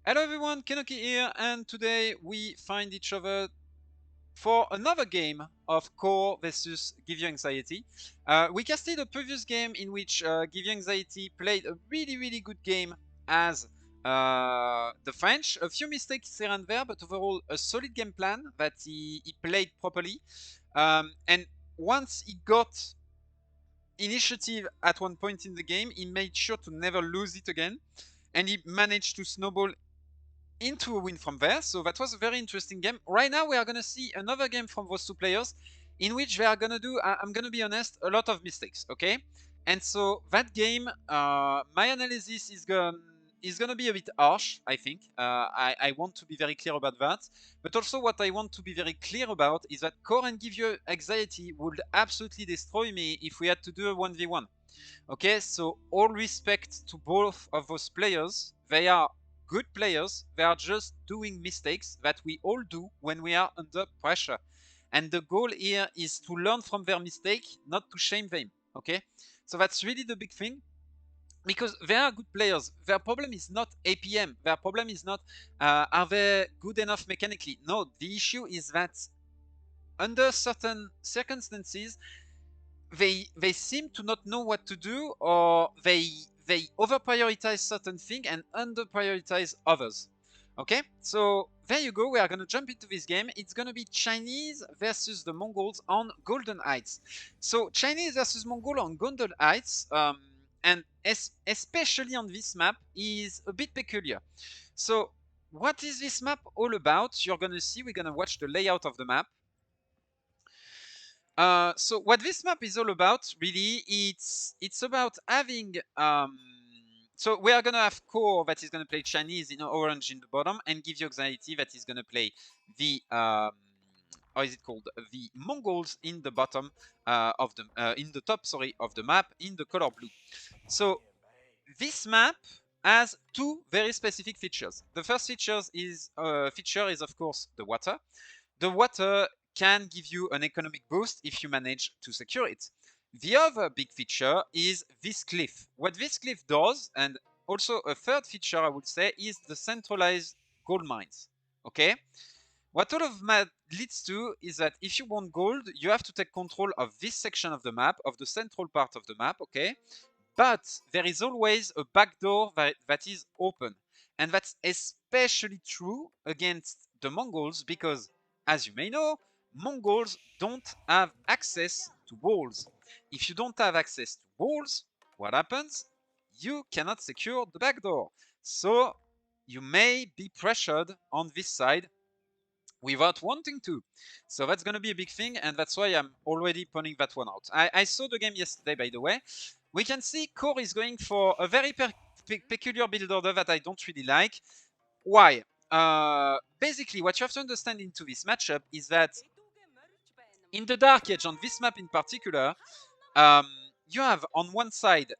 Hello everyone, Kenoki here, and today we find each other for another game of coRe versus Give You Anxiety. We casted a previous game in which Give You Anxiety played a really good game as the French. A few mistakes here and there, but overall a solid game plan that he played properly. And once he got initiative at one point in the game, he made sure to never lose it again. And he managed to snowball into a win from there. So that was a very interesting game. Right now we are going to see another game from those two players in which they are going to do, I'm going to be honest, a lot of mistakes, okay? And so that game, my analysis is going to be a bit harsh, I think. I want to be very clear about that. But also what I want to be very clear about is that coRe and Give You Anxiety would absolutely destroy me if we had to do a 1v1. Okay, so all respect to both of those players. They are good players. They are just doing mistakes that we all do when we are under pressure. And the goal here is to learn from their mistake, not to shame them. Okay, so that's really the big thing. Because they are good players. Their problem is not APM. Their problem is not are they good enough mechanically. No, the issue is that under certain circumstances, they seem to not know what to do, or they over prioritize certain things and under prioritize others. Okay, so there you go. We are going to jump into this game. It's going to be Chinese versus the Mongols on Golden Heights. So Chinese versus Mongol on Golden Heights, and especially on this map, is a bit peculiar. So what is this map all about? You're going to see. We're going to watch the layout of the map. So what this map is all about, really, it's about having. So we are gonna have coRe that is gonna play Chinese in orange in the bottom, and Give You Anxiety that is gonna play the how is it called? The Mongols in the bottom of the in the top, sorry, of the map in the color blue. So this map has two very specific features. The first feature is of course the water. The water can give you an economic boost if you manage to secure it. The other big feature is this cliff. What this cliff does, and also a third feature I would say, is the centralized gold mines. Okay? What all of that leads to is that if you want gold, you have to take control of this section of the map, of the central part of the map, okay? But there is always a backdoor that is open. And that's especially true against the Mongols because, as you may know, Mongols don't have access to walls. If you don't have access to walls, what happens? You cannot secure the backdoor. So you may be pressured on this side without wanting to. So that's going to be a big thing, and that's why I'm already pointing that one out. I saw the game yesterday, by the way. We can see coRe is going for a very peculiar build order that I don't really like. Why? Basically, what you have to understand into this matchup is that in the Dark Age, on this map in particular, you have on one side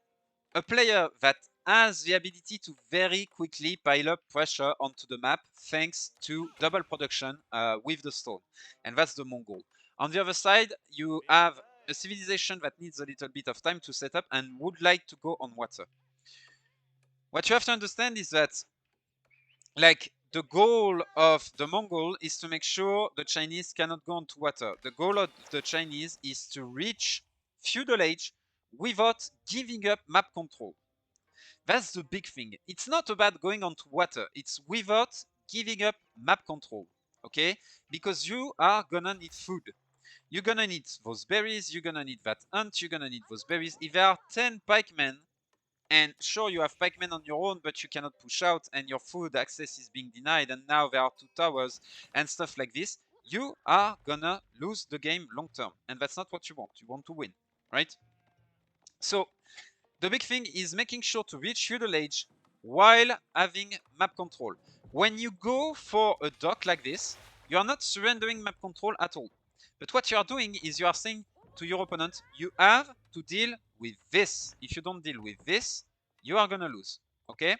a player that has the ability to very quickly pile up pressure onto the map thanks to double production with the stone. And that's the Mongol. On the other side, you have a civilization that needs a little bit of time to set up and would like to go on water. What you have to understand is that, like, the goal of the Mongol is to make sure the Chinese cannot go onto water. The goal of the Chinese is to reach feudal age without giving up map control. That's the big thing. It's not about going onto water. It's without giving up map control, okay? Because you are gonna need food. You're gonna need those berries. You're gonna need that hunt. You're gonna need those berries. If there are 10 pikemen, and sure, you have pikemen on your own, but you cannot push out, and your food access is being denied, and now there are 2 towers and stuff like this, you are gonna lose the game long term. And that's not what you want. You want to win, right? So the big thing is making sure to reach feudal age while having map control. When you go for a dock like this, you are not surrendering map control at all. But what you are doing is you are saying to your opponent, you have to deal with this. If you don't deal with this, you are gonna lose, okay?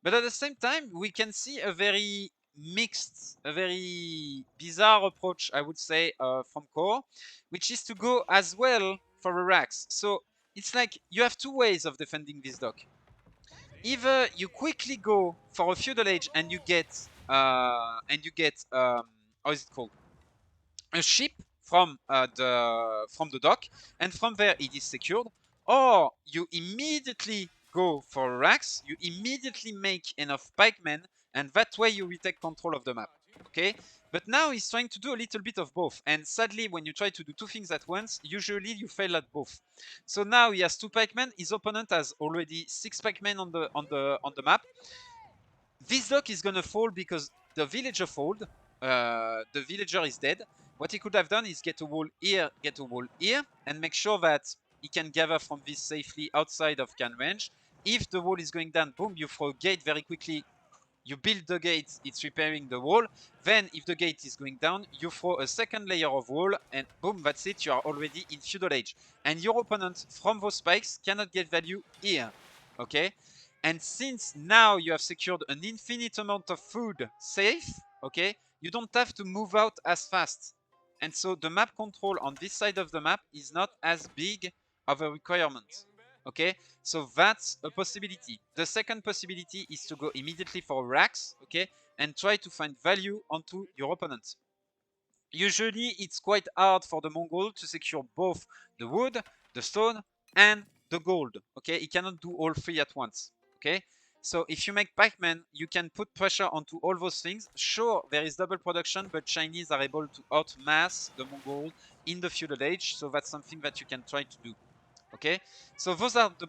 But at the same time, we can see a very mixed, a very bizarre approach, I would say, from coRe, which is to go as well for a Rax. So it's like you have two ways of defending this dock. either you quickly go for a feudal age and you get how is it called, a ship from the dock, and from there it is secured, or you immediately go for racks, you immediately make enough pikemen, and that way you retake control of the map. Okay, but now he's trying to do a little bit of both, and sadly when you try to do two things at once, usually you fail at both. So now he has two pikemen, his opponent has already six pikemen on the map. This dock is gonna fall because the villager fold. The villager is dead. What he could have done is get a wall here, get a wall here, and make sure that he can gather from this safely outside of can range. If the wall is going down, boom, you throw a gate very quickly. You build the gate, it's repairing the wall. Then, if the gate is going down, you throw a second layer of wall, and boom, that's it, you are already in feudal age. And your opponent, from those spikes, cannot get value here. Okay? And since now you have secured an infinite amount of food safe, okay, you don't have to move out as fast. And so the map control on this side of the map is not as big of a requirement. Okay, so that's a possibility. The second possibility is to go immediately for racks, okay, and try to find value onto your opponent. Usually it's quite hard for the Mongol to secure both the wood, the stone, and the gold, okay? He cannot do all three at once, okay? So if you make pikemen, you can put pressure onto all those things. Sure, there is double production, but Chinese are able to outmass the Mongol in the feudal age, so that's something that you can try to do. Okay, so those are the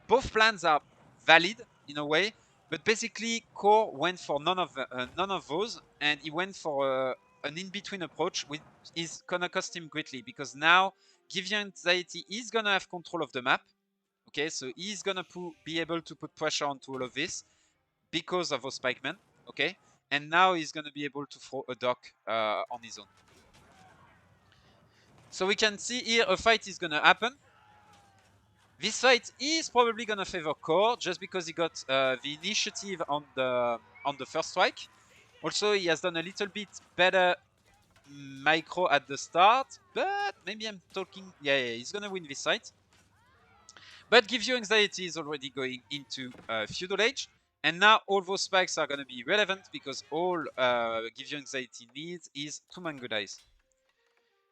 both plans are valid in a way, but basically coRe went for none of those, and he went for an in-between approach, which is gonna cost him greatly, because now Give You Anxiety is gonna have control of the map. Okay, so he's gonna be able to put pressure onto all of this because of those pikemen. Okay, and now he's gonna be able to throw a dock on his own. So we can see here a fight is gonna happen. This fight is probably gonna favor coRe just because he got the initiative on the first strike. Also, he has done a little bit better micro at the start, but maybe I'm talking. Yeah, he's gonna win this fight. But Give You Anxiety is already going into feudal age, and now all those spikes are gonna be relevant because all Give You Anxiety needs is 2 Mango Dice.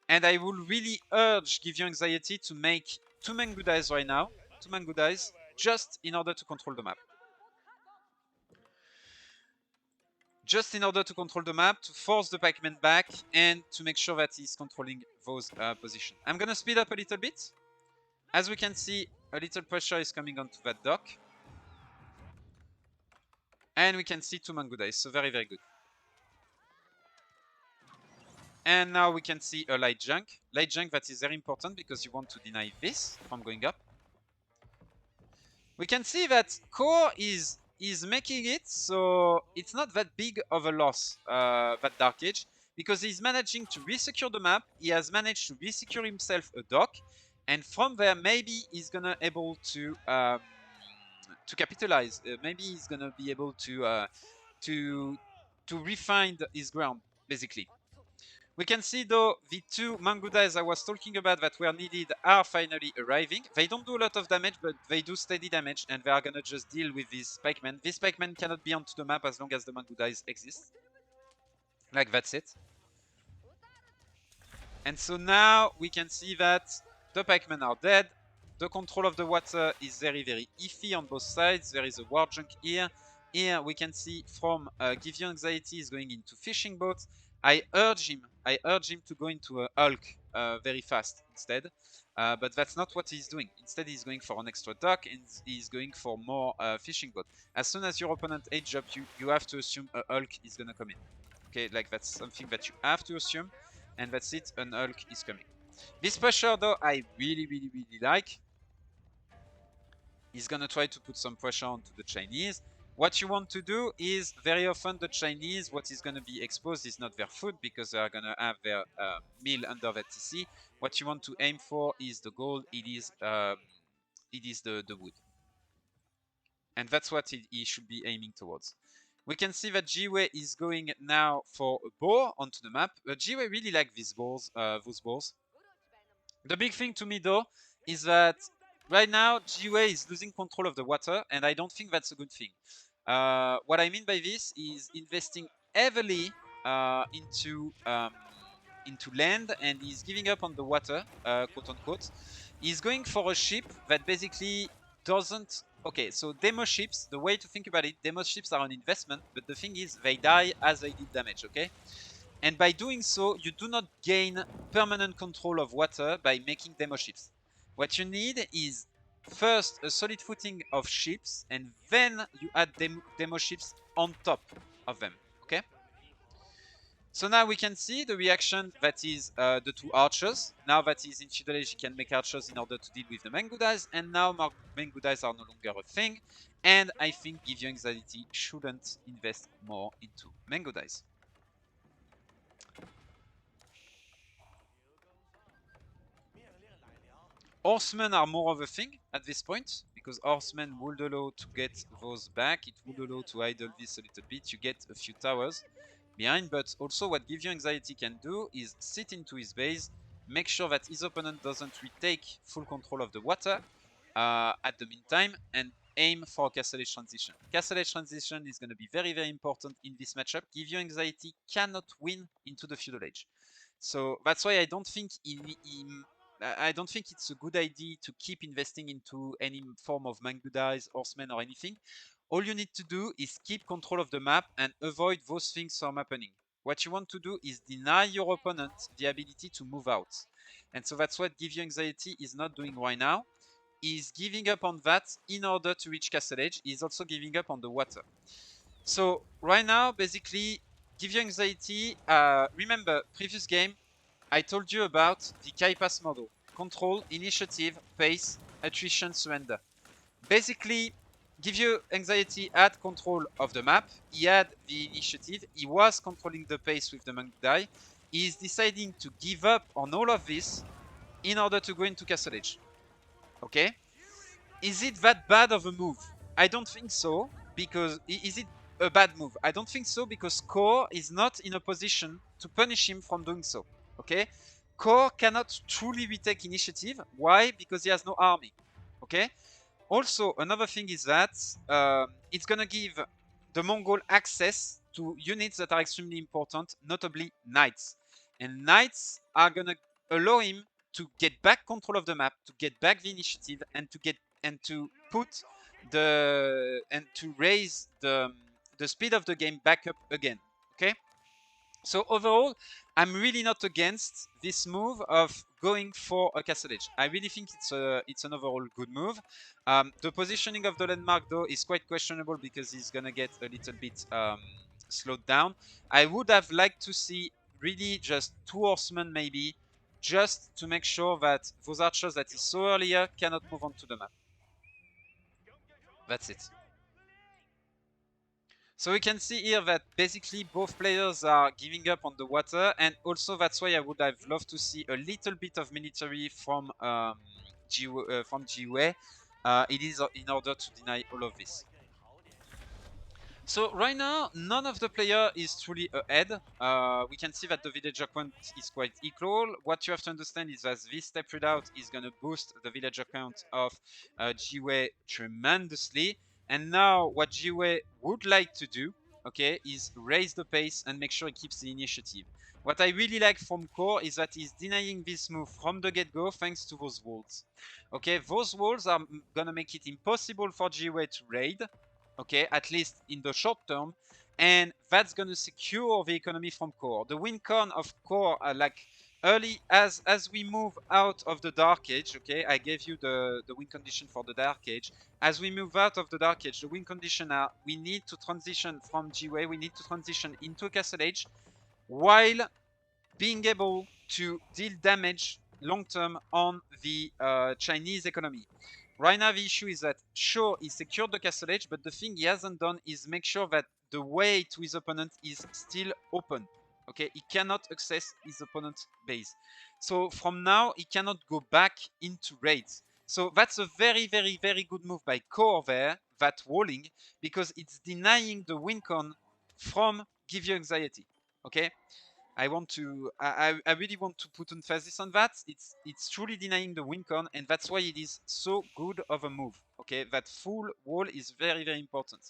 And I will really urge Give You Anxiety to make 2 Mango Dice right now, 2 Mango Dice, just in order to control the map. Just in order to control the map, to force the pikeman back, and to make sure that he's controlling those positions. I'm gonna speed up a little bit. As we can see, a little pressure is coming onto that dock. And we can see 2 Mango Dice, so very, very good. And now we can see a light junk. Light junk that is very important because you want to deny this from going up. We can see that coRe is making it so it's not that big of a loss, that Dark Age, because he's managing to resecure the map. He has managed to resecure himself a dock, and from there maybe he's gonna able to capitalize. Maybe he's gonna be able to refine his ground, basically. We can see though the 2 Mango Dice I was talking about that were needed are finally arriving. They don't do a lot of damage, but they do steady damage, and they are gonna just deal with these pikemen. This pikemen cannot be onto the map as long as the Mango Dice exist. Like, that's it. And so now we can see that the pikemen are dead. The control of the water is very, very iffy on both sides. There is a war junk here. Here we can see from Give You Anxiety is going into fishing boats. I urge him to go into a Hulk very fast instead. But that's not what he's doing. Instead, he's going for an extra dock and he's going for more fishing boat. As soon as your opponent age up, you have to assume a Hulk is gonna come in. Okay, like that's something that you have to assume, and that's it. An Hulk is coming. This pressure, though, I really, really, really like. He's gonna try to put some pressure onto the Chinese. What you want to do is, very often the Chinese, what is gonna be exposed is not their food because they are gonna have their meal under the TC. What you want to aim for is the gold. It is the wood, and that's what he should be aiming towards. We can see that GUA is going now for a boar onto the map. GUA really like these boars, those boars. The big thing to me though is that right now, GUA is losing control of the water, and I don't think that's a good thing. What I mean by this is investing heavily into land, and he's giving up on the water, quote unquote. He's going for a ship that basically doesn't. Okay, so demo ships. The way to think about it, demo ships are an investment, but the thing is, they die as they deal damage. Okay, and by doing so, you do not gain permanent control of water by making demo ships. What you need is first a solid footing of ships, and then you add demo ships on top of them. Okay? So now we can see the reaction that is the two archers. Now that he's in Feudal Age, he can make archers in order to deal with the Mangudais, and now Mangudais are no longer a thing. And I think Give You Anxiety shouldn't invest more into Mangudais. Horsemen are more of a thing at this point, because horsemen would allow to get those back, it would allow to idle this a little bit, you get a few towers behind, but also what Give You Anxiety can do is sit into his base, make sure that his opponent doesn't retake full control of the water at the meantime, and aim for Castle Age transition. Castle Age transition is going to be very, very important in this matchup. Give You Anxiety cannot win into the Feudal Age. So that's why I don't think I don't think it's a good idea to keep investing into any form of Mangudais, Horsemen, or anything. All you need to do is keep control of the map and avoid those things from happening. What you want to do is deny your opponent the ability to move out. And so that's what Give You Anxiety is not doing right now. He's giving up on that in order to reach Castle Age. He's also giving up on the water. So right now, basically, Give You Anxiety, remember, previous game, I told you about the Kaipass model. Control, initiative, pace, attrition, surrender. Basically, Give You Anxiety had control of the map. He had the initiative. He was controlling the pace with the monk die. He is deciding to give up on all of this in order to go into Castle Age. Okay? Is it that bad of a move? I don't think so, because is it a bad move? I don't think so, because coRe is not in a position to punish him from doing so. Okay? coRe cannot truly retake initiative. Why? Because he has no army. Okay? Also, another thing is that it's gonna give the Mongol access to units that are extremely important, notably knights. And knights are gonna allow him to get back control of the map, to get back the initiative, and to put and to raise the speed of the game back up again. Okay. So overall, I'm really not against this move of going for a Castle Age. I really think it's an overall good move. The positioning of the landmark though is quite questionable because he's gonna get a little bit slowed down. I would have liked to see really just 2 horsemen maybe, just to make sure that those archers that he saw earlier cannot move onto the map. That's it. So we can see here that basically both players are giving up on the water, and also that's why I would have loved to see a little bit of military from GUA. It is in order to deny all of this. So right now, none of the player is truly ahead. We can see that the villager count is quite equal. What you have to understand is that this step readout is going to boost the villager count of GUA tremendously. And now what GUA would like to do, okay, is raise the pace and make sure he keeps the initiative. What I really like from coRe is that he's denying this move from the get-go thanks to those walls. Okay, those walls are gonna make it impossible for GUA to raid, okay, at least in the short term, and that's going to secure the economy from coRe. The win con of coRe, like early as we move out of the Dark Age, okay, I gave you the win condition for the Dark Age. As we move out of the Dark Age, the win condition are we need to transition from GUA, we need to transition into Castle Age, while being able to deal damage long term on the Chinese economy. Right now, the issue is that, sure, he secured the Castle Age, but the thing he hasn't done is make sure that the way to his opponent is still open. Okay, he cannot access his opponent's base. So from now, he cannot go back into raids. So that's a very, very, very good move by coRe there, that walling, because it's denying the win con from Give You Anxiety. Okay, I really want to put emphasis on that. It's truly denying the win con, and that's why it is so good of a move. Okay, that full wall is very, very important,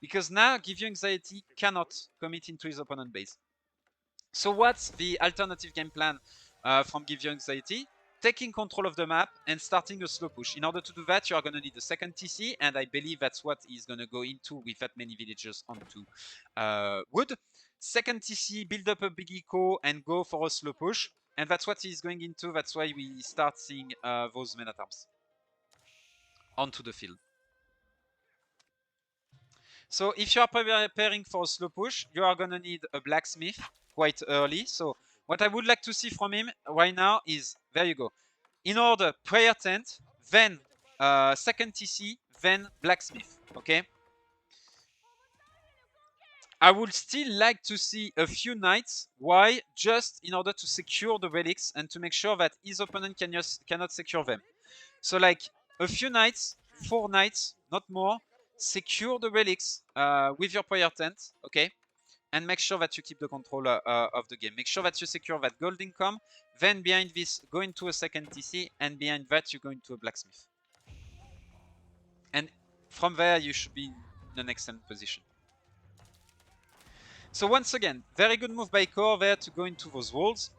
because now Give You Anxiety cannot commit into his opponent base. So what's the alternative game plan from Give You Anxiety? Taking control of the map and starting a slow push. In order to do that, you are going to need a second TC, and I believe that's what he's going to go into with that many villagers onto wood. Second TC, build up a big eco and go for a slow push. And that's what he's going into. That's why we start seeing those men at arms onto the field. So if you are preparing for a slow push, you are going to need a blacksmith quite early. So what I would like to see from him right now is, there you go. In order, prayer tent, then second TC, then blacksmith, okay? I would still like to see a few knights. Why? Just in order to secure the relics and to make sure that his opponent cannot secure them. So like a few knights, 4 knights, not more. Secure the relics with your prayer tent, okay? And make sure that you keep the control of the game. Make sure that you secure that gold income. Then behind this, go into a second TC, and behind that, you go into a blacksmith. And from there, you should be in an excellent position. So once again, very good move by coRe there to go into those walls.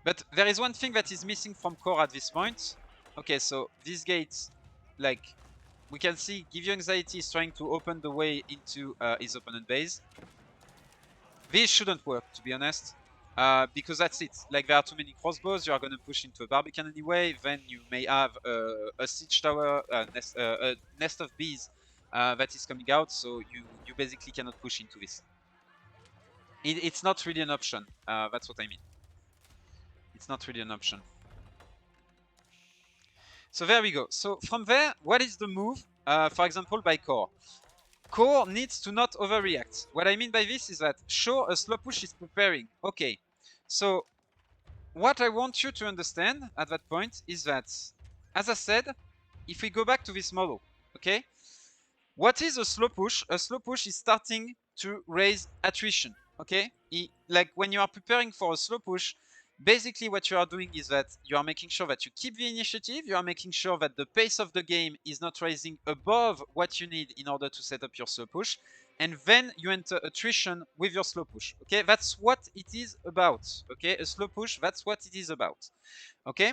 But there is one thing that is missing from coRe at this point. Okay, so these gates, like, we can see Give You Anxiety is trying to open the way into his opponent base. This shouldn't work, to be honest, because that's it. Like, there are too many crossbows, you are going to push into a Barbican anyway, then you may have a siege tower, a nest of bees that is coming out, so you basically cannot push into this. It's not really an option, that's what I mean. It's not really an option. So there we go. So from there, what is the move, for example, by coRe? coRe needs to not overreact. What I mean by this is that, sure, a slow push is preparing. Okay, so what I want you to understand at that point is that, as I said, if we go back to this model, okay, what is a slow push? A slow push is starting to raise attrition, okay? Like when you are preparing for a slow push, basically what you are doing is that you are making sure that you keep the initiative, you are making sure that the pace of the game is not rising above what you need in order to set up your slow push, and then you enter attrition with your slow push, okay? That's what it is about, okay? A slow push, that's what it is about, okay?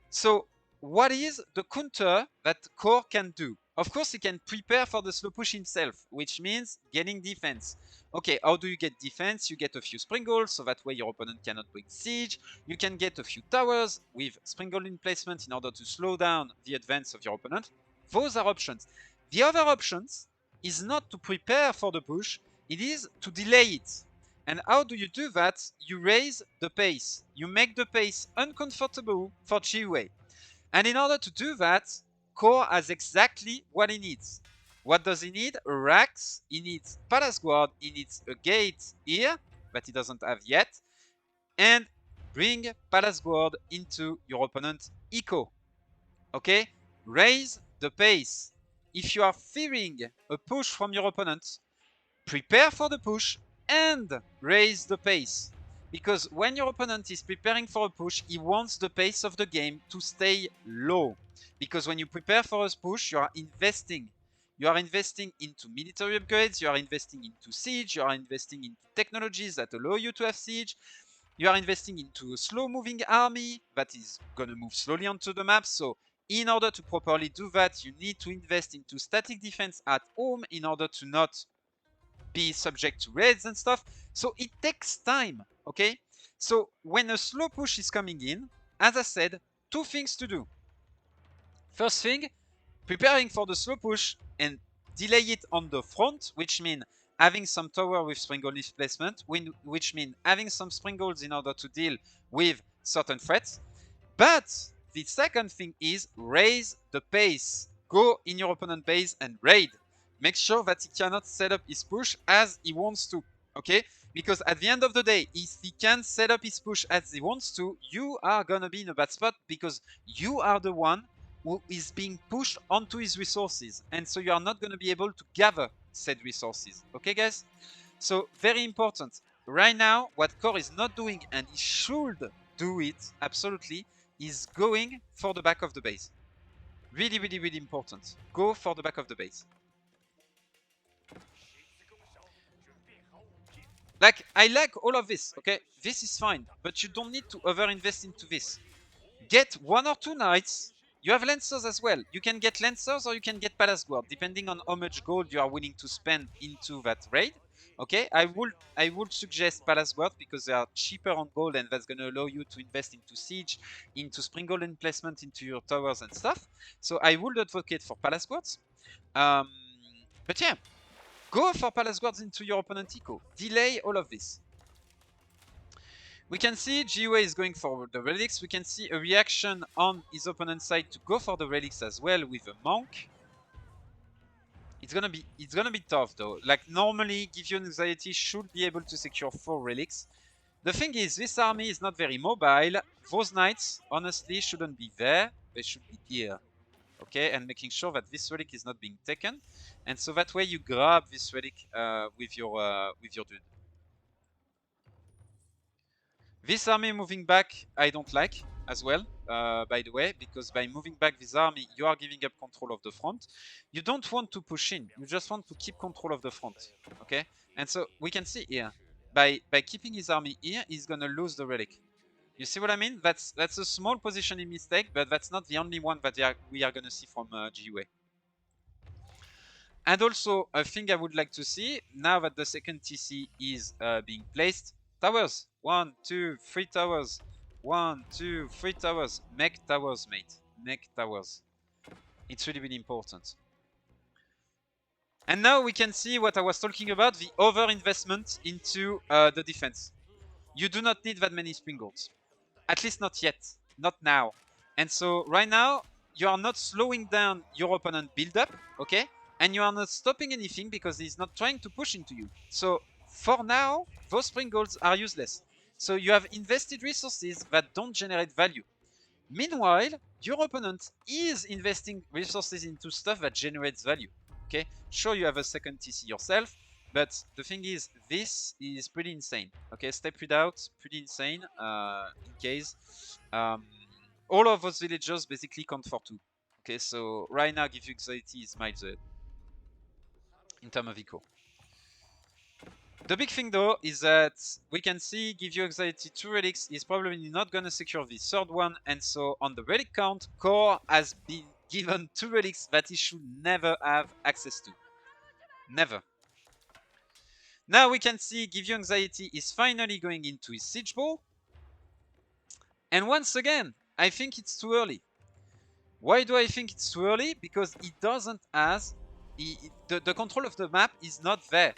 So what is the counter that coRe can do? Of course, he can prepare for the slow push himself, which means getting defense. Okay, how do you get defense? You get a few sprinkles, so that way your opponent cannot bring siege. You can get a few towers with sprinkle in placement in order to slow down the advance of your opponent. Those are options. The other options is not to prepare for the push, it is to delay it. And how do you do that? You raise the pace. You make the pace uncomfortable for GUA. And in order to do that, coRe has exactly what he needs. What does he need? A Rax, he needs Palace Guard, he needs a gate here that he doesn't have yet, and bring Palace Guard into your opponent's eco. Okay? Raise the pace. If you are fearing a push from your opponent, prepare for the push and raise the pace. Because when your opponent is preparing for a push, he wants the pace of the game to stay low. Because when you prepare for a push, you are investing. You are investing into military upgrades, you are investing into siege, you are investing into technologies that allow you to have siege, you are investing into a slow-moving army that is going to move slowly onto the map. So in order to properly do that, you need to invest into static defense at home in order to not be subject to raids and stuff. So it takes time, okay? So when a slow push is coming in, as I said, 2 things to do. First thing, preparing for the slow push and delay it on the front, which means having some tower with sprinkle placement, which means having some sprinkles in order to deal with certain threats. But the second thing is raise the pace. Go in your opponent base and raid. Make sure that he cannot set up his push as he wants to, okay? Because at the end of the day, if he can set up his push as he wants to, you are gonna be in a bad spot because you are the one who is being pushed onto his resources. And so you are not gonna be able to gather said resources, okay guys? So very important. Right now, what coRe is not doing, and he should do it absolutely, is going for the back of the base. Really, really, really important. Go for the back of the base. Like, I like all of this, okay? This is fine, but you don't need to over-invest into this. Get 1 or 2 knights. You have lancers as well. You can get lancers or you can get palace guard, depending on how much gold you are willing to spend into that raid. Okay, I would suggest palace guard because they are cheaper on gold, and that's going to allow you to invest into siege, into spring golden placement, into your towers and stuff. So I would advocate for palace guards. But yeah, go for palace guards into your opponent eco. Delay all of this. We can see GUA is going for the relics. We can see a reaction on his opponent's side to go for the relics as well with a monk. It's gonna be tough though. Like normally, Give You Anxiety should be able to secure 4 relics. The thing is, this army is not very mobile. Those knights, honestly, shouldn't be there. They should be here. Okay, and making sure that this relic is not being taken. And so that way you grab this relic with your dude. This army moving back, I don't like as well, by the way, because by moving back this army, you are giving up control of the front. You don't want to push in, you just want to keep control of the front, okay? And so we can see here, by keeping his army here, he's gonna lose the relic. You see what I mean? That's a small positioning mistake, but that's not the only one that we are gonna see from GUA. And also, a thing I would like to see, now that the second TC is being placed, towers. 1, 2, 3 towers. 1, 2, 3 towers. Make towers, mate. Make towers. It's really, really important. And now we can see what I was talking about, the over-investment into the defense. You do not need that many spring golds. At least not yet. Not now. And so right now, you are not slowing down your opponent build-up, okay? And you are not stopping anything because he's not trying to push into you. So for now, those spring golds are useless. So you have invested resources that don't generate value. Meanwhile, your opponent is investing resources into stuff that generates value. Okay, sure, you have a second TC yourself, but the thing is, this is pretty insane. Okay, step without, pretty insane. In case, all of those villagers basically count for 2. Okay, so right now, Give You Anxiety is miles ahead in terms of eco. The big thing though is that we can see Give You Anxiety 2 relics is probably not gonna secure the third one, and so on the relic count, coRe has been given 2 relics that he should never have access to. Never. Now we can see Give You Anxiety is finally going into his siege ball. And once again, I think it's too early. Why do I think it's too early? Because he doesn't have... the control of the map is not there.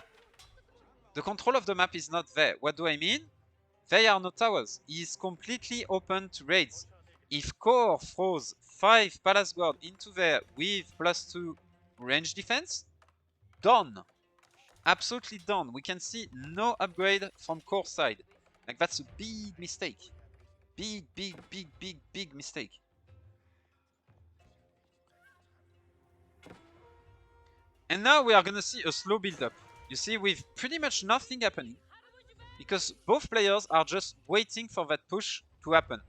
The control of the map is not there. What do I mean? There are no towers. He is completely open to raids. If coRe throws 5 Palace Guard into there with +2 range defense, done. Absolutely done. We can see no upgrade from coRe side. Like, that's a big mistake. Big, big, big, big, big mistake. And now we are gonna see a slow build-up. You see, with pretty much nothing happening, because both players are just waiting for that push to happen.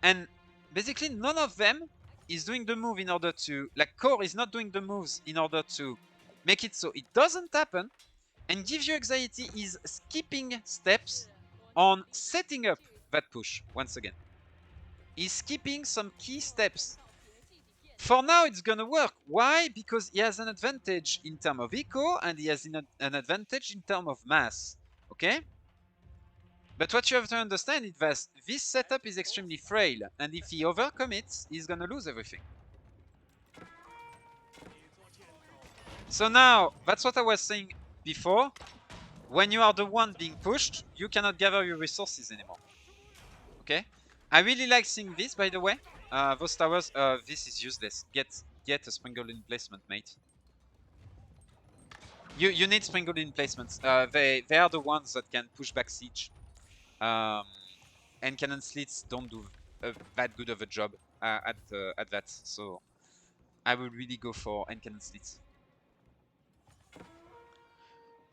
And basically none of them is doing the move in order to... Like, coRe is not doing the moves in order to make it so it doesn't happen, and Give You Anxiety is skipping steps on setting up that push once again. He's skipping some key steps. For now, it's gonna work. Why? Because he has an advantage in terms of eco, and he has an advantage in terms of mass. Okay? But what you have to understand is that this setup is extremely frail, and if he overcommits, he's gonna lose everything. So now, that's what I was saying before. When you are the one being pushed, you cannot gather your resources anymore. Okay? I really like seeing this, by the way. Those towers, this is useless. Get a spring golden placement, mate. You need spring golden placements. They are the ones that can push back siege. And cannon slits don't do that good of a job at that. So I would really go for end cannon slits.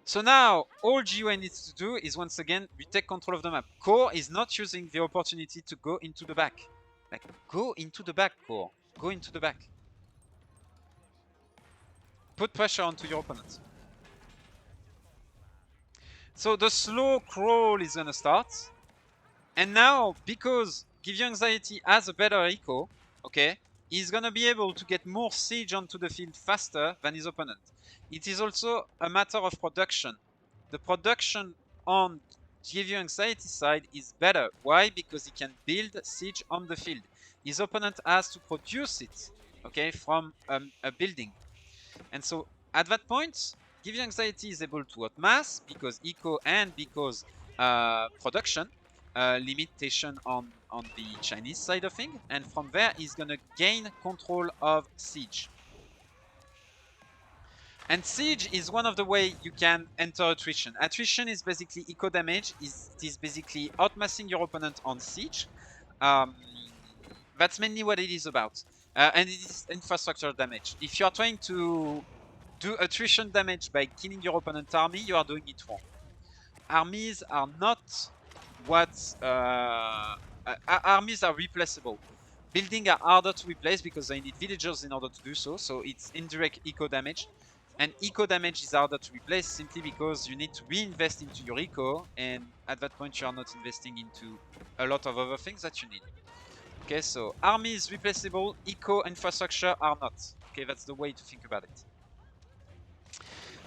So now all GUA needs to do is once again retake control of the map. coRe is not using the opportunity to go into the back. Like, go into the back, coRe. Go into the back. Put pressure onto your opponent. So the slow crawl is gonna start. And now, because Give You Anxiety has a better eco, okay, he's gonna be able to get more siege onto the field faster than his opponent. It is also a matter of production. The production on Give You Anxiety side is better. Why? Because he can build siege on the field. His opponent has to produce it, okay, from a building. And so at that point, Give You Anxiety is able to outmass because eco and because production limitation on the Chinese side of things. And from there, he's going to gain control of siege. And siege is one of the way you can enter attrition. Attrition is basically eco damage. It is basically outmassing your opponent on siege. That's mainly what it is about. And it is infrastructure damage. If you are trying to do attrition damage by killing your opponent's army, you are doing it wrong. Armies are not what... armies are replaceable. Buildings are harder to replace because they need villagers in order to do so, so it's indirect eco damage. And eco damage is harder to replace simply because you need to reinvest into your eco, and at that point you are not investing into a lot of other things that you need. Okay, so army is replaceable, eco infrastructure are not. Okay, that's the way to think about it.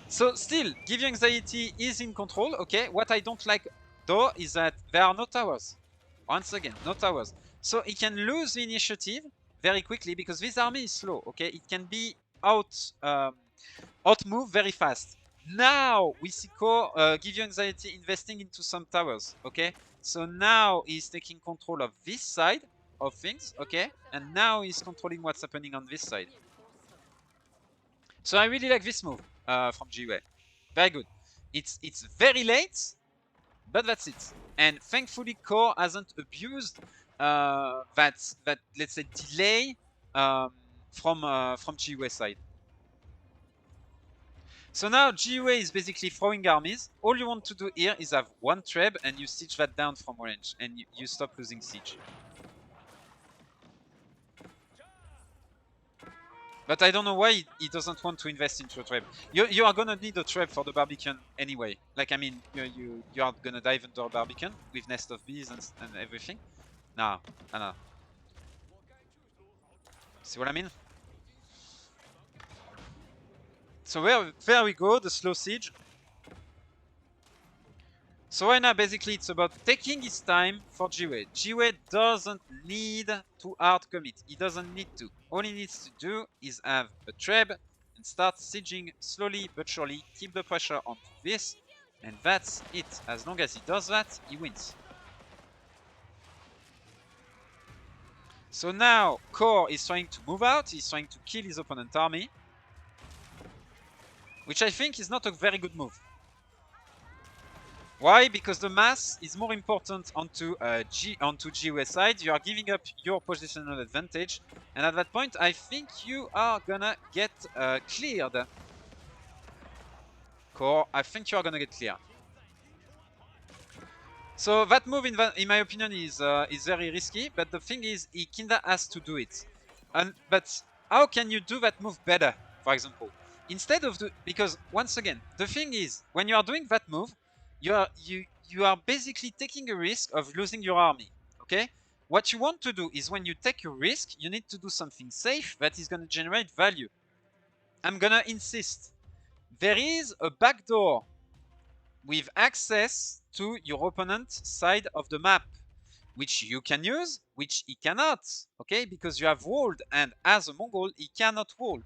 So still, Give You Anxiety is in control, okay? What I don't like though is that there are no towers. Once again, no towers. So he can lose the initiative very quickly because this army is slow, okay? It can be outmove very fast. Now we see coRe Give You Anxiety investing into some towers, okay? So now he's taking control of this side of things, okay? And now he's controlling what's happening on this side. So I really like this move from GUA. Very good. It's very late, but that's it. And thankfully, coRe hasn't abused that let's say delay from GUA side. So now GUA is basically throwing armies. All you want to do here is have one treb and you siege that down from range, and you stop losing siege. But I don't know why he doesn't want to invest into a trap. You are gonna need a trap for the Barbican anyway. Like, I mean, you are gonna dive into a Barbican with nest of bees and everything. No. See what I mean? So there we go, the slow siege. So right now, basically, it's about taking his time for GUA. GUA doesn't need to hard commit. He doesn't need to. All he needs to do is have a treb and start sieging slowly but surely. Keep the pressure onto this, and that's it. As long as he does that, he wins. So now, coRe is trying to move out. He's trying to kill his opponent's army, which I think is not a very good move. Why? Because the mass is more important onto GUA side. You are giving up your positional advantage, and at that point, I think you are gonna get cleared. coRe, I think you are gonna get cleared. So that move, in my opinion, is very risky. But the thing is, he kinda has to do it. But how can you do that move better? For example, instead of because once again, the thing is, when you are doing that move, you are basically taking a risk of losing your army. Okay. What you want to do is when you take a risk, you need to do something safe that is going to generate value. I'm gonna insist. There is a backdoor with access to your opponent's side of the map, which you can use, which he cannot, okay? Because you have walled, and as a Mongol, he cannot wall.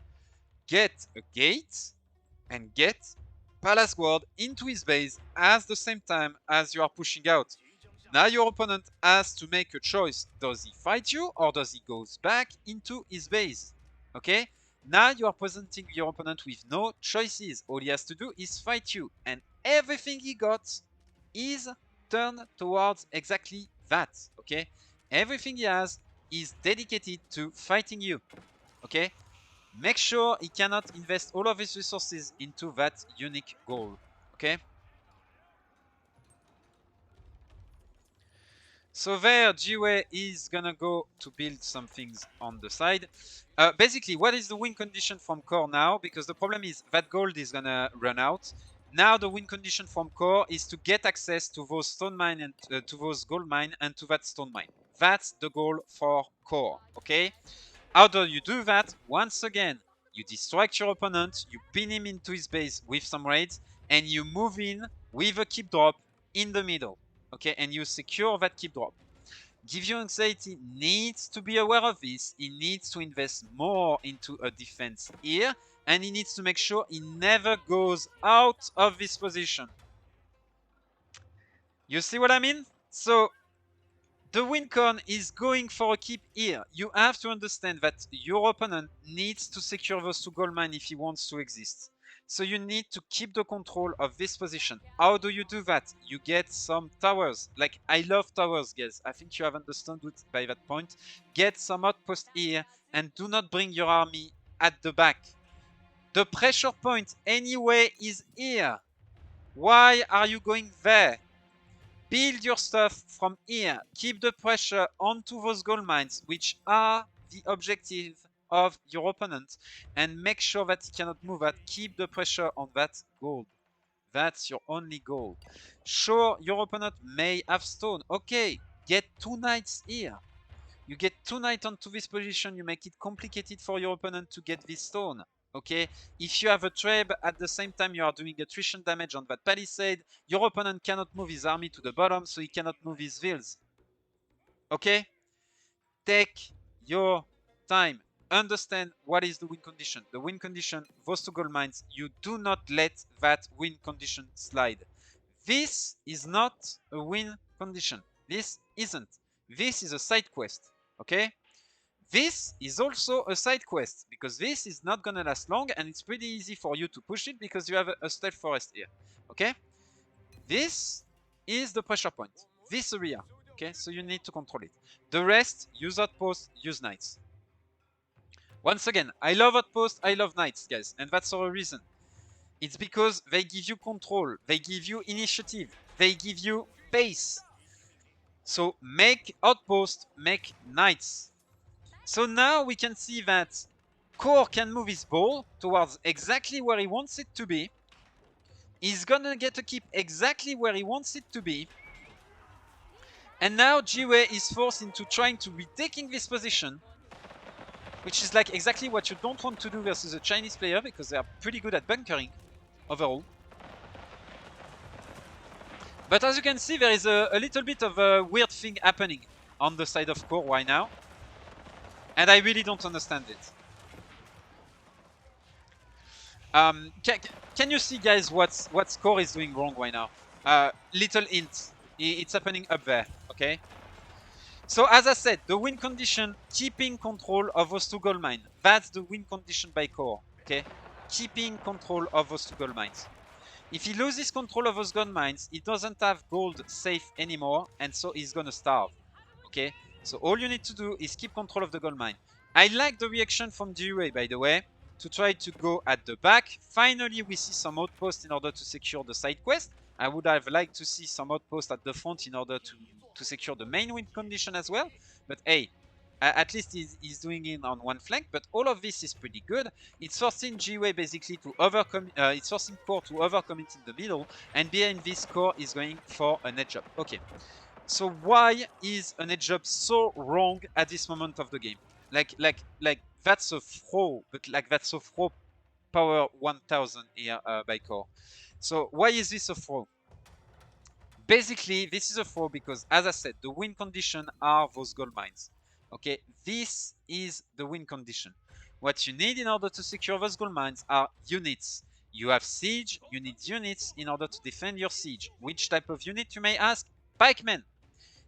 Get a gate and get Palace Guard into his base at the same time as you are pushing out. Now your opponent has to make a choice. Does he fight you or does he go back into his base? Okay? Now you are presenting your opponent with no choices. All he has to do is fight you. And everything he got is turned towards exactly that. Okay? Everything he has is dedicated to fighting you. Okay? Make sure he cannot invest all of his resources into that unique goal. Okay. So there, GUA is gonna go to build some things on the side. Basically, what is the win condition from core now? Because the problem is that gold is gonna run out. Now the win condition from core is to get access to those stone mine and to those gold mine and to that stone mine. That's the goal for core. Okay. How do you do that? Once again, you distract your opponent, you pin him into his base with some raids, and you move in with a keep drop in the middle. Okay, and you secure that keep drop. Give You Anxiety needs to be aware of this. He needs to invest more into a defense here, and he needs to make sure he never goes out of this position. You see what I mean? So the win con is going for a keep here. You have to understand that your opponent needs to secure those 2 gold mine if he wants to exist. So you need to keep the control of this position. How do you do that? You get some towers. Like, I love towers, guys. I think you have understood it by that point. Get some outpost here and do not bring your army at the back. The pressure point anyway is here. Why are you going there? Build your stuff from here. Keep the pressure onto those gold mines, which are the objective of your opponent, and make sure that he cannot move that. Keep the pressure on that gold. That's your only goal. Sure, your opponent may have stone. Okay, get 2 knights here. You get 2 knights onto this position, you make it complicated for your opponent to get this stone. Okay, if you have a trap at the same time you are doing attrition damage on that palisade, your opponent cannot move his army to the bottom, so he cannot move his vills. Okay, take your time. Understand what is the win condition. The win condition, those 2 gold mines, you do not let that win condition slide. This is not a win condition. This isn't. This is a side quest. Okay? This is also a side quest, because this is not gonna last long and it's pretty easy for you to push it because you have a stealth forest here. Okay? This is the pressure point. This area. Okay? So you need to control it. The rest, use outposts, use knights. Once again, I love outposts, I love knights, guys, and that's for a reason. It's because they give you control, they give you initiative, they give you pace. So make outposts, make knights. So now we can see that coRe can move his ball towards exactly where he wants it to be. He's gonna get to keep exactly where he wants it to be. And now GUA is forced into trying to retaking this position, which is like exactly what you don't want to do versus a Chinese player, because they are pretty good at bunkering overall. But as you can see, there is a little bit of a weird thing happening on the side of coRe right now. And I really don't understand it. Can you see, guys, what coRe is doing wrong right now? Little hint. It's happening up there, okay? So as I said, the win condition, keeping control of those 2 gold mines. That's the win condition by coRe, okay? Keeping control of those 2 gold mines. If he loses control of those gold mines, he doesn't have gold safe anymore, and so he's gonna starve, okay? So all you need to do is keep control of the gold mine. I like the reaction from GUA, by the way, to try to go at the back. Finally, we see some outposts in order to secure the side quest. I would have liked to see some outposts at the front in order to secure the main win condition as well. But hey, at least he's doing it on one flank. But all of this is pretty good. It's forcing GUA basically to overcome. It's forcing coRe to overcome it in the middle. And behind this, coRe is going for an edge up. Okay. So why is an edge up so wrong at this moment of the game? Like that's a throw, but like that's a throw power 1000 here by coRe. So why is this a throw? Basically, this is a throw because, as I said, the win condition are those gold mines. Okay, this is the win condition. What you need in order to secure those gold mines are units. You have siege, you need units in order to defend your siege. Which type of unit, you may ask? Pikemen.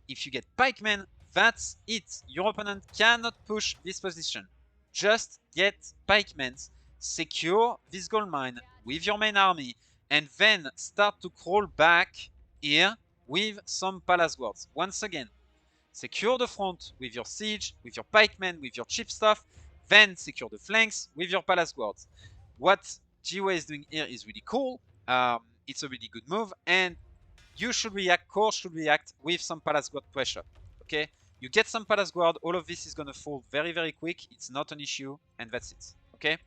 If you get pikemen, that's it. Your opponent cannot push this position. Just get pikemen, secure this gold mine with your main army, and then start to crawl back here with some palace guards. Once again, secure the front with your siege, with your pikemen, with your cheap stuff, then secure the flanks with your palace guards. What GUA is doing here is really cool. it's a really good move, and you should react, coRe should react with some Palace Guard pressure, okay? You get some Palace Guard, all of this is gonna fall very, very quick, it's not an issue, and that's it, okay?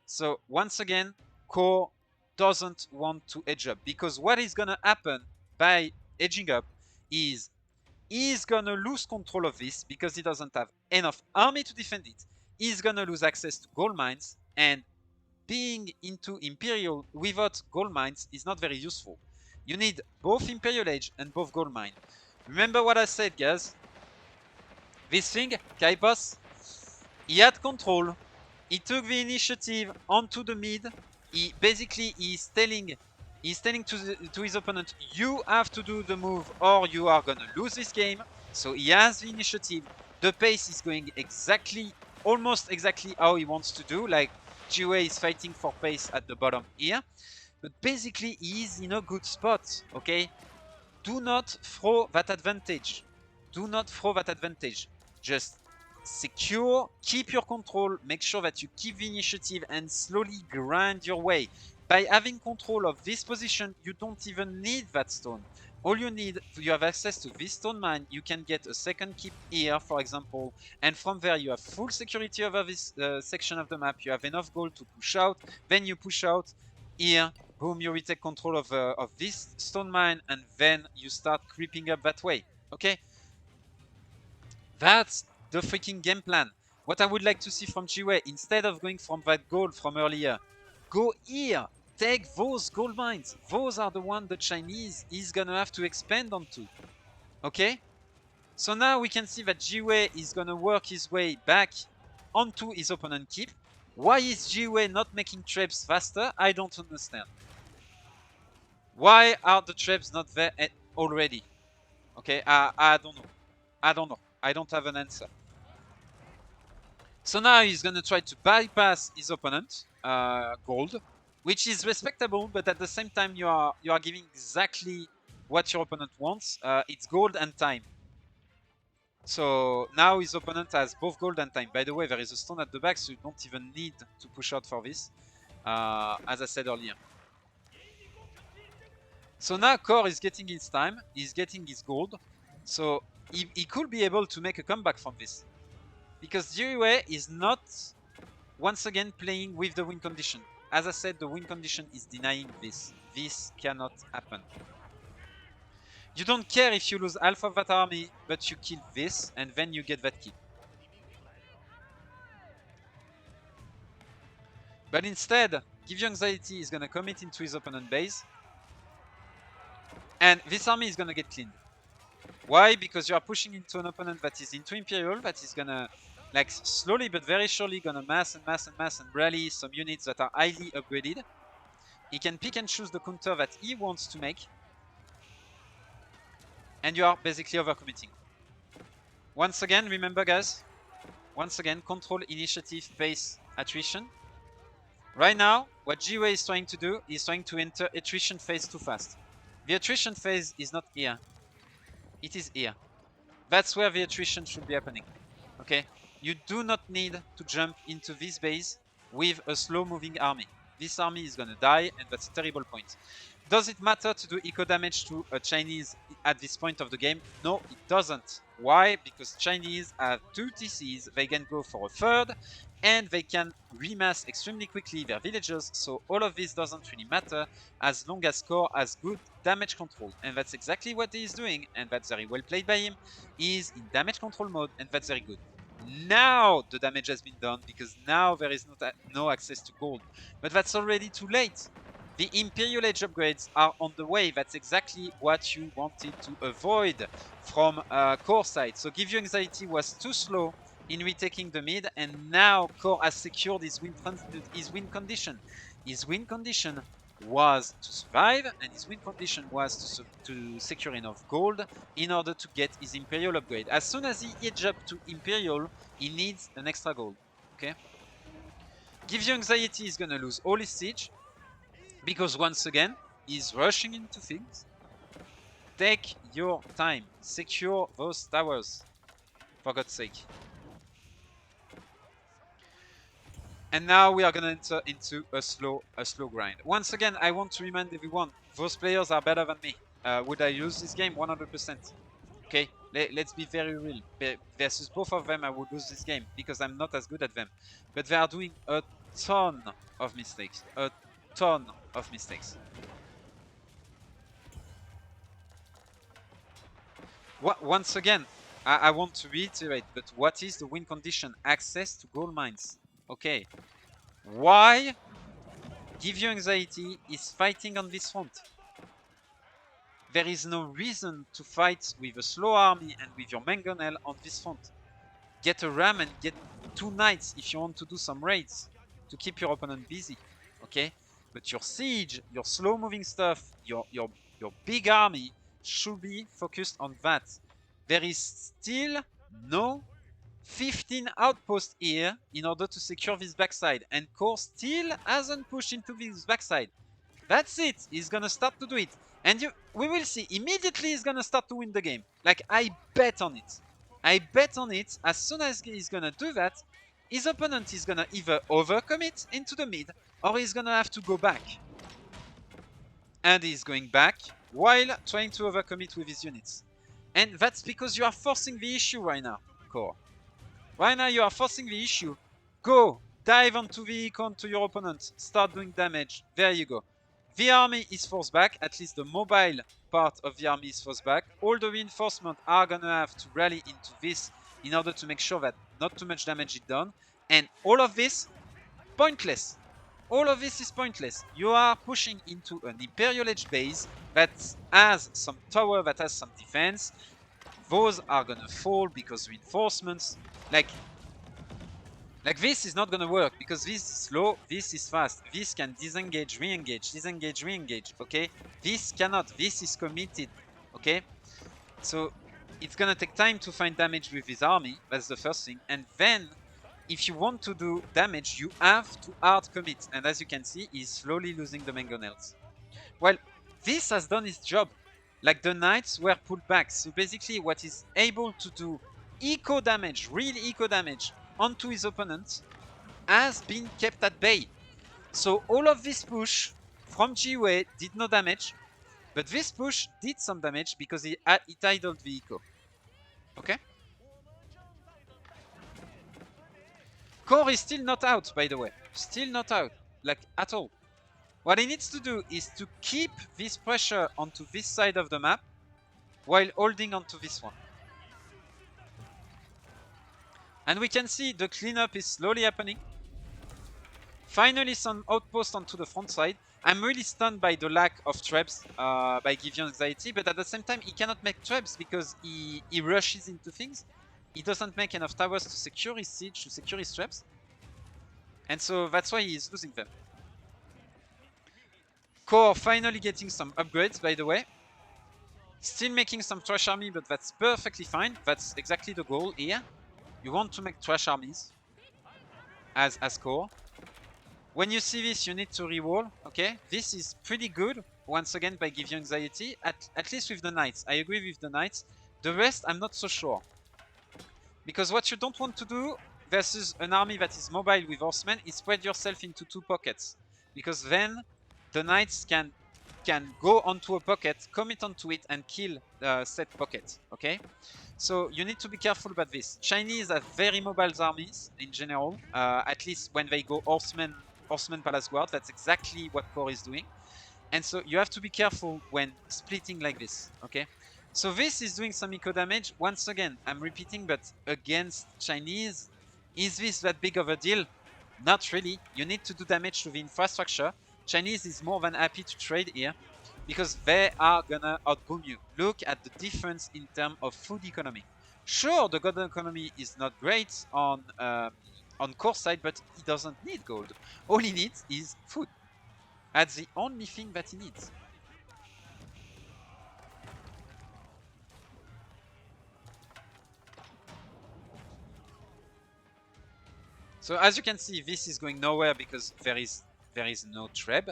So once again, coRe doesn't want to edge up, because what is gonna happen by edging up is he's gonna lose control of this because he doesn't have enough army to defend it. He's gonna lose access to gold mines, and being into Imperial without gold mines is not very useful. You need both Imperial Age and both gold mine. Remember what I said, guys? This thing, Kaipos, he had control. He took the initiative onto the mid. He basically is telling to his opponent, you have to do the move or you are gonna lose this game. So he has the initiative. The pace is going almost exactly how he wants to do. Like GUA is fighting for pace at the bottom here. But basically he is in a good spot, okay? Do not throw that advantage. Do not throw that advantage. Just secure, keep your control, make sure that you keep the initiative and slowly grind your way. By having control of this position, you don't even need that stone. All you need, you have access to this stone mine, you can get a second keep here, for example, and from there you have full security over this section of the map, you have enough gold to push out, then you push out here, boom, you retake control of this stone mine, and then you start creeping up that way, okay? That's the freaking game plan. What I would like to see from GUA, instead of going from that gold from earlier, go here, take those gold mines. Those are the ones the Chinese is gonna have to expand onto, okay? So now we can see that GUA is gonna work his way back onto his opponent keep. Why is GUA not making traps faster? I don't understand. Why are the traps not there already? Okay, I don't know. I don't know. I don't have an answer. So now he's gonna try to bypass his opponent, gold, which is respectable, but at the same time you are giving exactly what your opponent wants. It's gold and time. So now his opponent has both gold and time. By the way, there is a stone at the back, so you don't even need to push out for this, as I said earlier. So now coRe is getting his time, he's getting his gold, so he could be able to make a comeback from this. Because GUA is not, once again, playing with the win condition. As I said, the win condition is denying this. This cannot happen. You don't care if you lose half of that army, but you kill this, and then you get that kill. But instead, Give You Anxiety is gonna commit into his opponent base, and this army is gonna get cleaned. Why? Because you are pushing into an opponent that is into Imperial, that is gonna, like, slowly but very surely gonna mass and mass and mass and rally some units that are highly upgraded. He can pick and choose the counter that he wants to make, and you are basically overcommitting. Once again, remember guys, once again, control, initiative, pace, attrition. Right now, what GUA is trying to do is trying to enter attrition phase too fast. The attrition phase is not here. It is here. That's where the attrition should be happening. Okay? You do not need to jump into this base with a slow-moving army. This army is gonna die, and that's a terrible point. Does it matter to do eco damage to a Chinese at this point of the game? No, it doesn't. Why? Because Chinese have 2 TCs, they can go for a third, and they can remass extremely quickly their villagers, so all of this doesn't really matter as long as coRe has good damage control. And that's exactly what he is doing, and that's very well played by him. He is in damage control mode, and that's very good. Now the damage has been done, because now there is no access to gold. But that's already too late. The Imperial Age upgrades are on the way. That's exactly what you wanted to avoid from coRe side. So Give You Anxiety was too slow in retaking the mid, and now coRe has secured his win condition. His win condition was to survive, and his win condition was to secure enough gold in order to get his Imperial upgrade. As soon as he edges up to Imperial, he needs an extra gold. Okay? Give You Anxiety is gonna lose all his siege, because once again, he's rushing into things. Take your time. Secure those towers, for God's sake. And now we are gonna enter into a slow grind. Once again, I want to remind everyone, those players are better than me. Would I lose this game? 100%. Okay, let's be very real. Versus both of them, I would lose this game because I'm not as good at them. But they are doing a ton of mistakes. A ton of mistakes. Once again, I want to reiterate, but what is the win condition? Access to gold mines. Okay. Why Give You Anxiety is fighting on this front? There is no reason to fight with a slow army and with your mangonel on this front. Get a ram and get 2 knights if you want to do some raids to keep your opponent busy. Okay? But your siege, your slow moving stuff, your big army should be focused on that. There is still no 15 outposts here in order to secure this backside, and coRe still hasn't pushed into this backside. That's it. He's gonna start to do it, and we will see. Immediately, he's gonna start to win the game. Like, I bet on it. I bet on it. As soon as he's gonna do that, his opponent is gonna either overcommit into the mid, or he's gonna have to go back. And he's going back while trying to overcommit with his units. And that's because you are forcing the issue right now, coRe. Right now you are forcing the issue. Go! Dive onto the icon to your opponent. Start doing damage. There you go. The army is forced back. At least the mobile part of the army is forced back. All the reinforcements are gonna have to rally into this in order to make sure that not too much damage is done. And all of this, pointless. All of this is pointless. You are pushing into an Imperial Age base that has some tower, that has some defense. Those are gonna fall because reinforcements. Like this is not gonna work because this is slow, this is fast. This can disengage, re-engage, disengage, re-engage. Okay, this cannot. This is committed. Okay, so it's gonna take time to find damage with his army. That's the first thing. And then, if you want to do damage, you have to hard commit. And as you can see, he's slowly losing the mangonels. Well, this has done its job. Like, the knights were pulled back. So basically, what he's able to do eco damage, real eco damage, onto his opponent has been kept at bay. So all of this push from GUA did no damage, but this push did some damage because it idled the eco. Okay? coRe is still not out, by the way. Still not out, like, at all. What he needs to do is to keep this pressure onto this side of the map while holding onto this one. And we can see the cleanup is slowly happening. Finally, some outposts onto the front side. I'm really stunned by the lack of trebs by Give You Anxiety, but at the same time, he cannot make trebs because he rushes into things. He doesn't make enough towers to secure his siege, to secure his trebs. And so that's why he is losing them. coRe finally getting some upgrades, by the way. Still making some trash army, but that's perfectly fine. That's exactly the goal here. You want to make trash armies as coRe. When you see this, you need to rewall. Okay, this is pretty good. Once again, by Give You Anxiety, at least with the knights. I agree with the knights. The rest, I'm not so sure. Because what you don't want to do versus an army that is mobile with horsemen is spread yourself into 2 pockets. Because then the knights can go onto a pocket, commit onto it, and kill said pocket. Okay? So you need to be careful about this. Chinese have very mobile armies in general. At least when they go horsemen Palace Guard, that's exactly what coRe is doing. And so you have to be careful when splitting like this, okay? So this is doing some eco damage. Once again, I'm repeating, but against Chinese, is this that big of a deal? Not really. You need to do damage to the infrastructure. Chinese is more than happy to trade here because they are gonna outboom you. Look at the difference in terms of food economy. Sure, the gold economy is not great on coRe side, but he doesn't need gold. All he needs is food. That's the only thing that he needs. So as you can see, this is going nowhere because there is no treb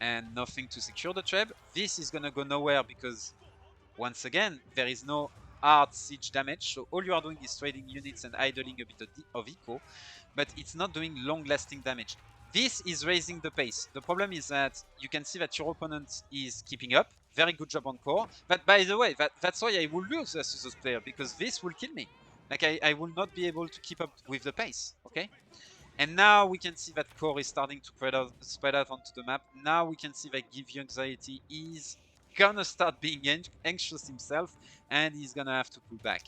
and nothing to secure the treb. This is gonna go nowhere because, once again, there is no hard siege damage. So all you are doing is trading units and idling a bit of eco. but it's not doing long-lasting damage. This is raising the pace. The problem is that you can see that your opponent is keeping up. Very good job on core. But by the way, that's why I will lose versus this player, because this will kill me. Like I will not be able to keep up with the pace, okay? And now we can see that core is starting to spread out onto the map. Now we can see that Give You Anxiety is gonna start being anxious himself, and he's gonna have to pull back.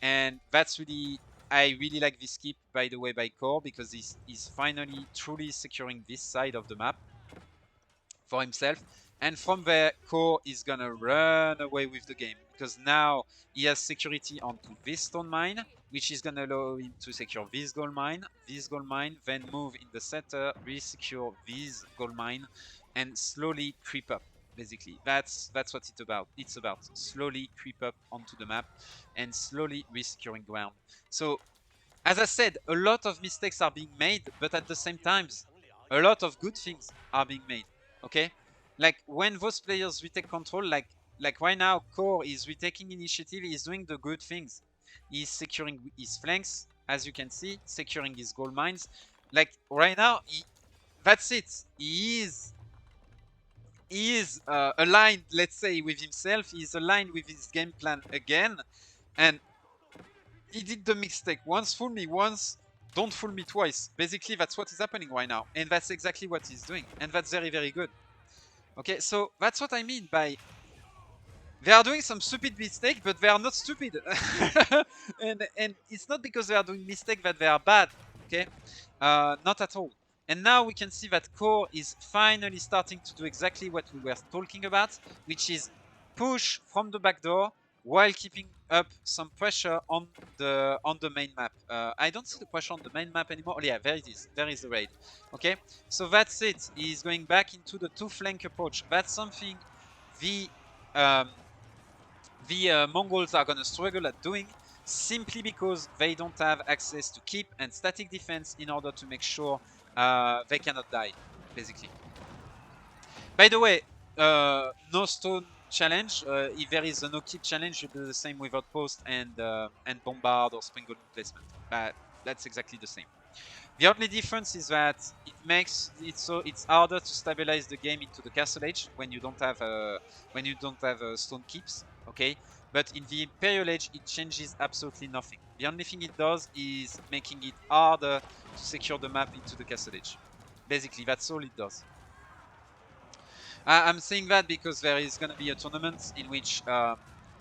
And that's really, I really like this keep, by the way, by core, because he's finally truly securing this side of the map for himself. And from there, core is gonna run away with the game, because now he has security onto this stone mine, which is gonna allow him to secure this gold mine, then move in the center, re-secure this gold mine, and slowly creep up. Basically, that's what it's about. It's about slowly creep up onto the map and slowly re-securing ground. So as I said, a lot of mistakes are being made, but at the same time, a lot of good things are being made. Okay, like when those players retake control, like right now, Core is retaking initiative. He's doing the good things. He's securing his flanks, as you can see, securing his gold mines. Like right now, that's it. He is aligned, let's say, with himself. He's aligned with his game plan again, and he did the mistake once, fool me once, don't fool me twice. Basically, that's what is happening right now, and that's exactly what he's doing, and that's very, very good. Okay, so that's what I mean by they are doing some stupid mistake, but they are not stupid. and it's not because they are doing mistake that they are bad. Okay, not at all. And now we can see that core is finally starting to do exactly what we were talking about, which is push from the back door while keeping up some pressure on the main map. I don't see the pressure on the main map anymore. Oh, yeah, there it is. There is the raid. Okay, so that's it. He's going back into the two flank approach. That's something the um, Mongols are gonna struggle at doing, simply because they don't have access to keep and static defense in order to make sure they cannot die, basically. By the way, no stone challenge. If there is a no keep challenge, you do the same with outpost and bombard or spring golden placement. That's exactly the same. The only difference is that it makes it so it's harder to stabilize the game into the castle age when you don't have stone keeps. Okay, but in the Imperial Age it changes absolutely nothing. The only thing it does is making it harder to secure the map into the castle age. Basically, that's all it does. I'm saying that because there is going to be a tournament in which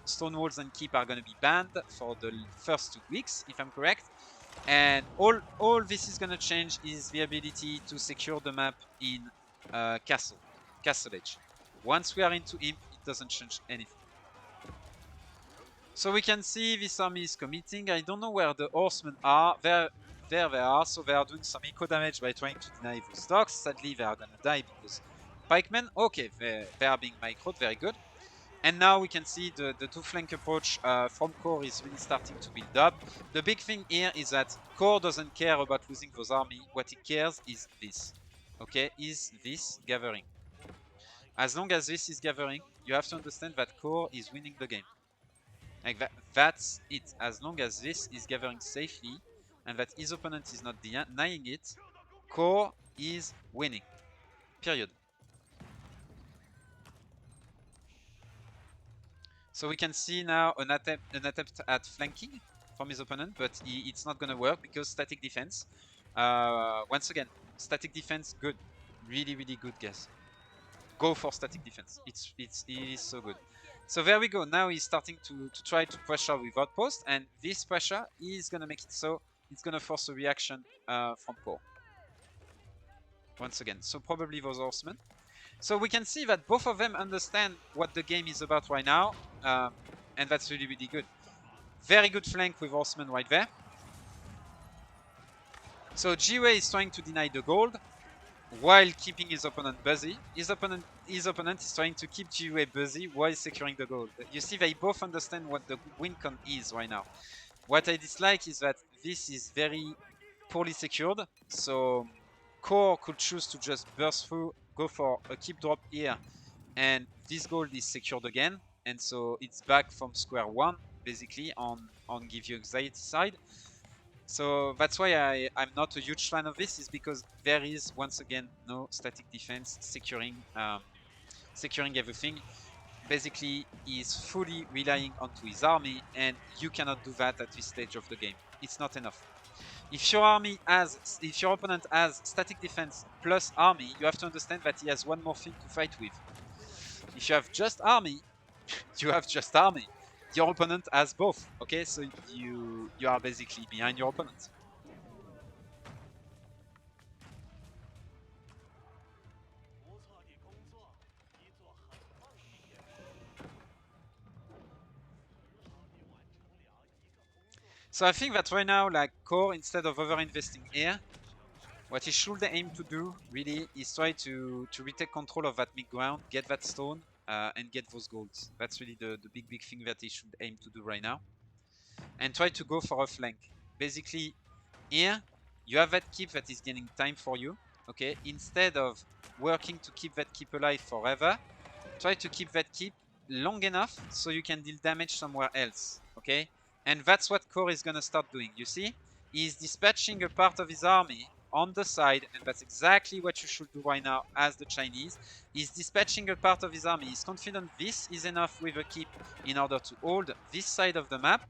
stone walls and keep are going to be banned for the first 2 weeks, if I'm correct. And all this is going to change is the ability to secure the map in castle age. Once we are into imp, it doesn't change anything. So we can see this army is committing. I don't know where the horsemen are. There they are. So they are doing some eco damage by trying to deny those dogs. Sadly, they are going to die because pikemen. Okay, they are being microed. Very good. And now we can see the two flank approach from core is really starting to build up. The big thing here is that core doesn't care about losing those army. What he cares is this. Okay, is this gathering. As long as this is gathering, you have to understand that core is winning the game. Like that's it. As long as this is gathering safely and that his opponent is not denying it, core is winning. Period. So we can see now an attempt at flanking from his opponent, but it's not going to work because static defense. Once again, static defense, good. Really, really good, guys. Go for static defense. It is so good. So there we go. Now he's starting to try to pressure with outpost, and this pressure is going to make it so it's going to force a reaction from core. Once again, so probably those horsemen. So we can see that both of them understand what the game is about right now, and that's really, really good. Very good flank with horsemen right there. So GUA is trying to deny the gold while keeping his opponent busy. His opponent is trying to keep GUA busy while securing the gold. You see, they both understand what the win con is right now. What I dislike is that this is very poorly secured. So core could choose to just burst through, go for a keep drop here, and this gold is secured again, and so it's back from square one basically on Give You Anxiety side. So that's why I'm not a huge fan of this, is because there is, once again, no static defense securing everything. Basically, he's fully relying onto his army, and you cannot do that at this stage of the game. It's not enough. If your opponent has static defense plus army, you have to understand that he has one more thing to fight with. If you have just army, you have just army. Your opponent has both. Okay, so you are basically behind your opponent. So I think that right now, like coRe, instead of over-investing here, what he should aim to do, really, is try to retake control of that mid-ground, get that stone, and get those golds. That's really the big thing that he should aim to do right now. And try to go for a flank. Basically, here, you have that keep that is gaining time for you, okay? Instead of working to keep that keep alive forever, try to keep that keep long enough so you can deal damage somewhere else, okay? And that's what coRe is gonna start doing, you see? He's dispatching a part of his army on the side, and that's exactly what you should do right now as the Chinese. He's dispatching a part of his army. He's confident this is enough with a keep in order to hold this side of the map.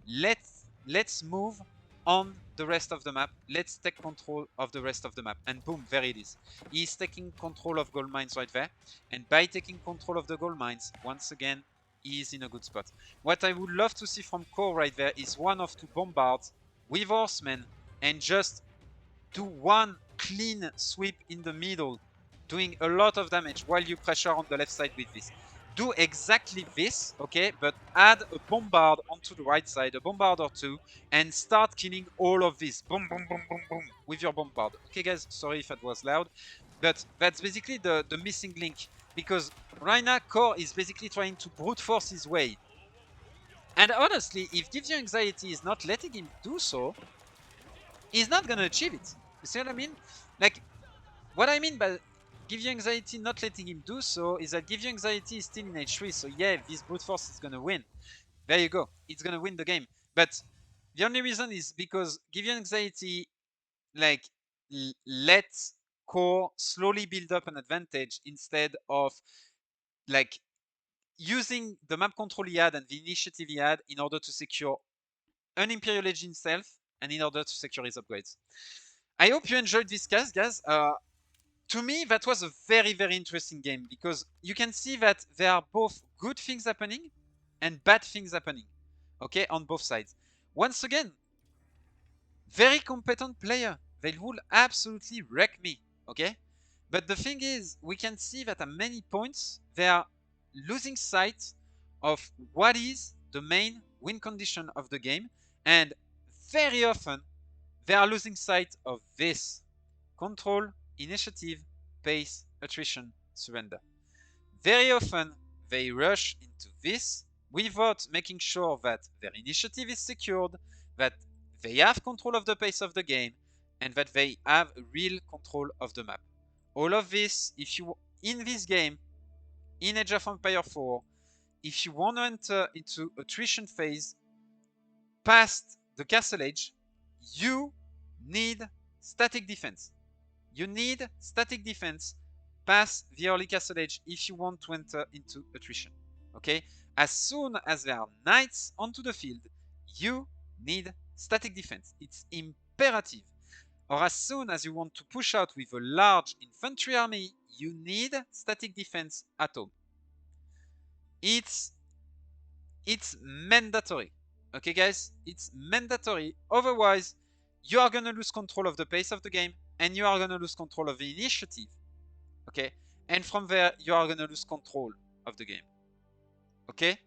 Let's move on the rest of the map. Let's take control of the rest of the map. And boom, there it is. He's taking control of gold mines right there. And by taking control of the gold mines, once again, he is in a good spot. What I would love to see from coRe right there is one of two bombards with horsemen and just do one clean sweep in the middle, doing a lot of damage while you pressure on the left side with this. Do exactly this, okay, but add a bombard onto the right side, a bombard or two, and start killing all of this. Boom, boom, boom, boom, boom, with your bombard. Okay, guys, sorry if that was loud, but that's basically the missing link, because right now coRe is basically trying to brute force his way. And honestly, if Gives You Anxiety is not letting him do so, he's not gonna achieve it. You see what I mean? Like, what I mean by Give You Anxiety not letting him do so is that Give You Anxiety is still in H3, so yeah, this brute force is gonna win. There you go. It's gonna win the game. But the only reason is because Give You Anxiety, like, let coRe slowly build up an advantage instead of, like, using the map control he had and the initiative he had in order to secure an Imperial Age himself and in order to secure his upgrades. I hope you enjoyed this cast, guys. To me, that was a very, very interesting game because you can see that there are both good things happening and bad things happening, okay, on both sides. Once again, very competent player. They will absolutely wreck me, okay? But the thing is, we can see that at many points, they are losing sight of what is the main win condition of the game. And very often, they are losing sight of this: control, initiative, pace, attrition, surrender. Very often, they rush into this without making sure that their initiative is secured, that they have control of the pace of the game, and that they have real control of the map. All of this, if you, in this game, in Age of Empires 4, if you want to enter into attrition phase past the Castle Age, you need static defense. You need static defense past the early Castle Age if you want to enter into attrition. Okay? As soon as there are knights onto the field, you need static defense. It's imperative. Or as soon as you want to push out with a large infantry army, you need static defense at home. It's mandatory. Okay, guys? It's mandatory. Otherwise, you are going to lose control of the pace of the game and you are going to lose control of the initiative. Okay? And from there, you are going to lose control of the game. Okay?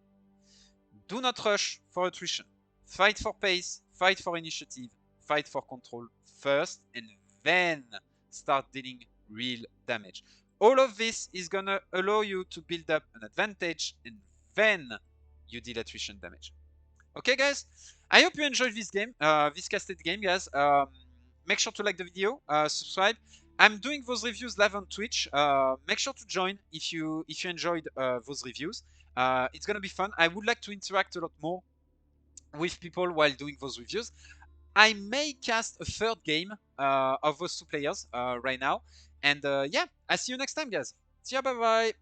Do not rush for attrition. Fight for pace, fight for initiative, fight for control first, and then start dealing real damage. All of this is going to allow you to build up an advantage, and then you deal attrition damage. Okay, guys? I hope you enjoyed this game, this casted game, guys. Make sure to like the video, subscribe. I'm doing those reviews live on Twitch. Make sure to join if you enjoyed those reviews. It's gonna be fun. I would like to interact a lot more with people while doing those reviews. I may cast a third game of those two players right now. And yeah, I see you next time, guys. See ya, bye bye.